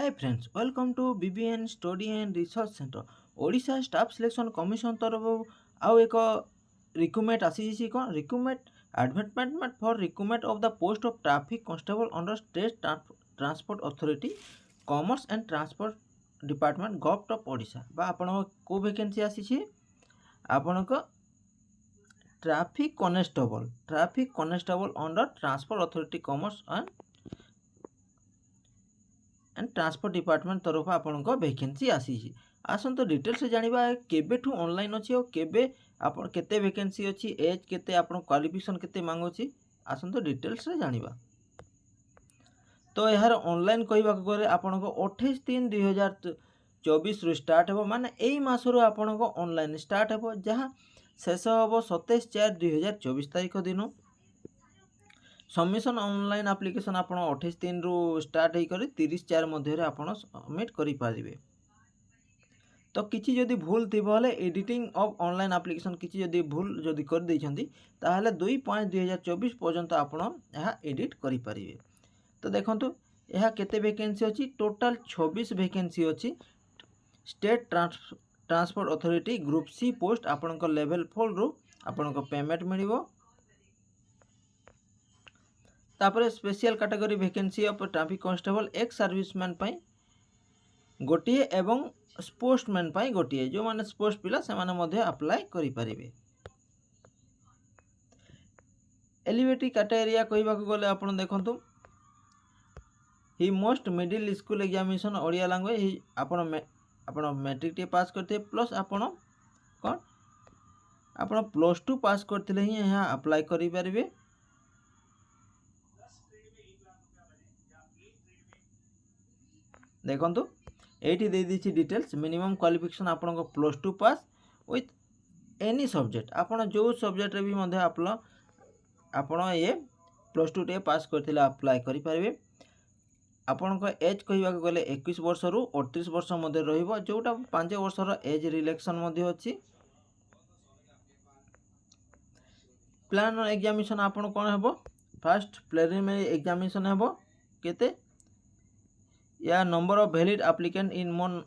Hi friends, welcome to BBN Study and Research Center. Odisha staff selection commission तरफ आउ एक recruitment आसी कौन recruitment advertisement for recruitment of the post of traffic constable under state transport authority commerce and transport department government of Odisha बा आपण को vacancy आसी आपण को traffic constable under transport authority commerce and transport department तरफ आपण वैकेंसी आसी आसत डिटेल्स जाना केबेठू ऑनलाइन अच्छी और केबे आपण केते वैकेंसी अच्छी एज केते आपण क्वालिफिकेशन केते मांगुची आसत डिटेल्स जाना। तो यार ऑनलाइन कहवा गले आपण 28/3/2024 रु स्टार्ट हो माने एई मासरु आपण ऑनलाइन स्टार्ट हो जहाँ शेष हम 27/4/2024 तारीख दिन सबमिशन ऑनलाइन एप्लिकेशन आप 28/3 रु स्टार्ट होकर 30/4 मध्य आपड़ सबमिट करें। तो किसी जदि भूल थी एडिटिंग ऑफ ऑनलाइन एप्लिकेशन किसी जदि भूल जदि कर देइछंती ताहले 2/5/2024 पर्यंत आपड़ यह एडिट करें। तो देखंतु यह केते वैकेंसी अच्छी टोटाल 26 वैकेंसी अच्छी state transport authority group C post आपण लेवल 4 रु आपण पेमेंट मिलिबो। तापर special category vacancy of traffic constable ex serviceman पाई गोटिए एवं स्पोर्ट्समैन पाई गोटिए जो माने स्पोर्ट्स पिला से माने मध्य अप्लाई करि परिबे। एलिजिबिलिटी क्राइटेरिया कहबा गले आपण देखंतु ही most middle school examination Odia language आपण मैट्रिक टे पास करते प्लस आपण कोन आपण +2 पास करथिले ही यहां अप्लाई करि परिबे। देखो ये दे डिटेल्स मिनिमम क्वालिफिकेशन आपण +2 पास विथ एनी सब्जेक्ट आपण जो सब्जेक्ट भी आपण ये +2 टे पास करथिले अप्लाई करि परिबे। आपण एज कहवा गले 21 वर्ष रु 38 वर्ष मध्य रहिबो जोटा 5 वर्षर एज रिलैक्सन मध्य अछि। प्लान एग्जामिनेशन आपण कोन हेबो फर्स्ट प्रिलिमिनरी एग्जामिनेशन हेबो केते या नंबर ऑफ वैलिड एप्लिकेंट इन मोन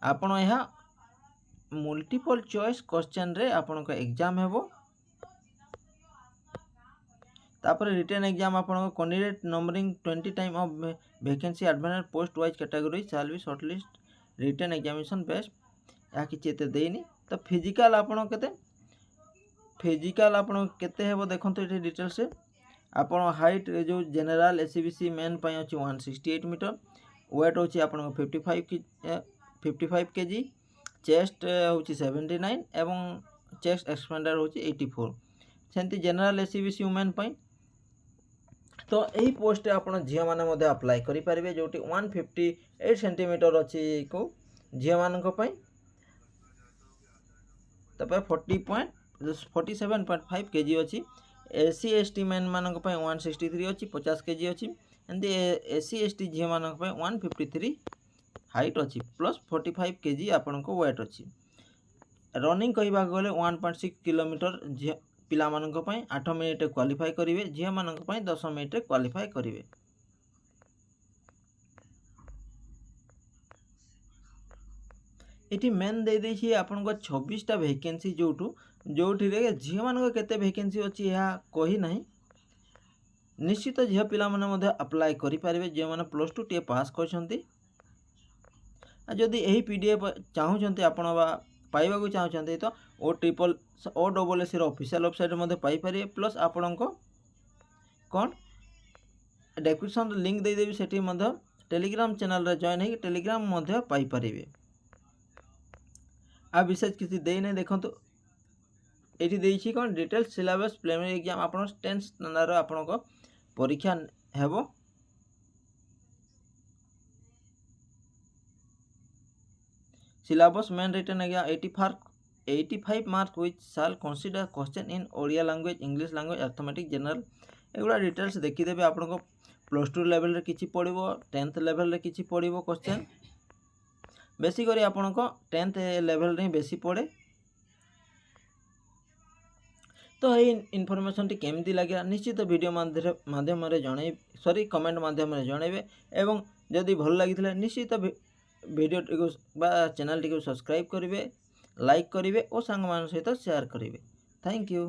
आपण यह मल्टीपल चॉइस क्वेश्चन रे आपण को एग्जाम हेबो। तापर रिटन एग्जाम आपण को candidate numbering 20 time of vacancy advance post wise category shall be shortlist written examination based या कि चेते देनी। तो फिजिकल आपण केते हेबो देखंतु एठी डिटेल्स से आपण हाइट जो जनरल एससीबीसी मेन पाई अछि 168 मीटर वेट होछि आपण 55 केजी चेस्ट होछि 79 एवं चेस्ट एक्सपेंडर होछि 84 सेंती जनरल एससीबीसी वुमेन पाई। तो यही पोस्ट आपण झिया माने मध्ये अप्लाई करि परिबे जोटी 158 सेंटीमीटर अछि को झिया मानक पाई। तपर 47.5 केजी अछि एससी एसटी मैन मानक पाई 163 अछि 50 केजी अछि एंड एससी एसटी झिया मानक पाई 153 हाइट अछि प्लस 45 केजी आपन को वेट अछि। रनिंग कहबा गले 1.6 किलोमीटर पिला मानक पाई 8 मिनिट क्वालिफाई करिवे झिया मानक पाई 10 मिनिट क्वालिफाई करिवे। इटी मेन दे देछि आपन को 26 टा वैकेंसी जोठी रे झिया मानक केते वैकेंसी अछि या कहि नाही निश्चित झिया पिला माने मध्ये अप्लाई करि परिवे जे माने +2 टे पास करछंती। जदि एही पीडीएफ चाहू छंती आपण बा पाइबा को चाहू छंती तो OSSC रो ऑफिशियल वेबसाइट मध्ये पाई परिवे प्लस आपण को कोन डिस्क्रिप्शन लिंक दे देबी सेठी मध्ये टेलीग्राम चैनल रे जॉइन है टेलीग्राम मध्ये पाई परिवे। आ विशेष किसी दे नै देखंतु एठी देइछि कोन डिटेल्स सिलेबस प्रिलिमिनरी एग्जाम आपण 10th स्टैंडर्ड रो आपण को परीक्षा हेबो। Syllabus main written exam 85 mark which shall consider question in Odia language English language arithmetic general एगुडा डिटेल्स देखि देबे आपण को +2 लेवल रे किछि पढिबो 10th लेवल रे किछि पढिबो क्वेश्चन बेसी करी आपण को 10th लेवल रे बेसी पड़े। तो ये इनफॉरमेशन केमती लगे निश्चित वीडियो माध्यम जन कमेंट माध्यम जनइबे एवं जदि भल लगी निश्चित वीडियो चैनल टी सब्सक्राइब करेंगे लाइक करेंगे और सांग मान सहित शेयर करेंगे। Thank you.